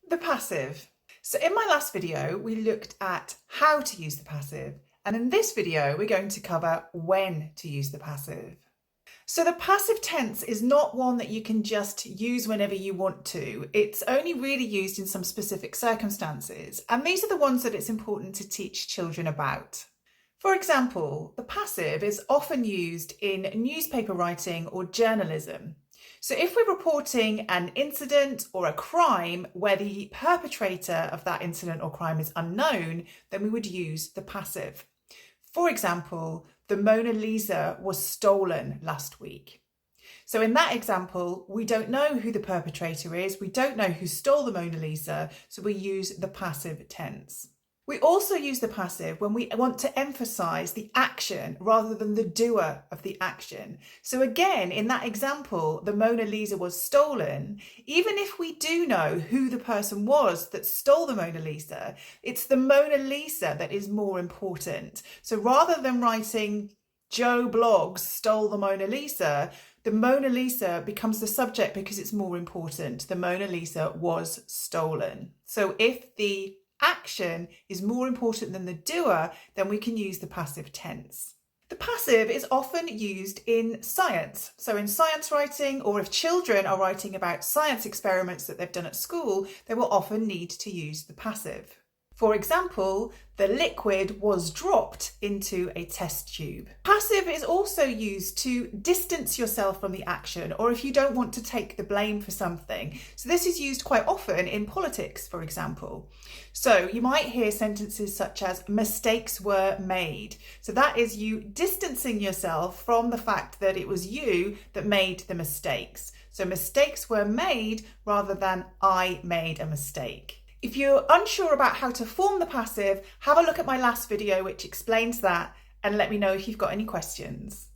The passive. So in my last video, we looked at how to use the passive. And in this video, we're going to cover when to use the passive. So the passive tense is not one that you can just use whenever you want to. It's only really used in some specific circumstances. And these are the ones that it's important to teach children about. For example, the passive is often used in newspaper writing or journalism. So if we're reporting an incident or a crime where the perpetrator of that incident or crime is unknown, then we would use the passive. For example, the Mona Lisa was stolen last week. So in that example, we don't know who the perpetrator is. We don't know who stole the Mona Lisa, so we use the passive tense. We also use the passive when we want to emphasize the action rather than the doer of the action. So again, in that example, the Mona Lisa was stolen. Even if we do know who the person was that stole the Mona Lisa, it's the Mona Lisa that is more important. So rather than writing Joe Bloggs stole the Mona Lisa becomes the subject because it's more important. The Mona Lisa was stolen. So if the action is more important than the doer, then we can use the passive tense. The passive is often used in science. So in science writing, or if children are writing about science experiments that they've done at school, they will often need to use the passive. For example, the liquid was dropped into a test tube. Passive is also used to distance yourself from the action, or if you don't want to take the blame for something. So this is used quite often in politics, for example. So you might hear sentences such as mistakes were made. So that is you distancing yourself from the fact that it was you that made the mistakes. So mistakes were made rather than I made a mistake. If you're unsure about how to form the passive, have a look at my last video which explains that, and let me know if you've got any questions.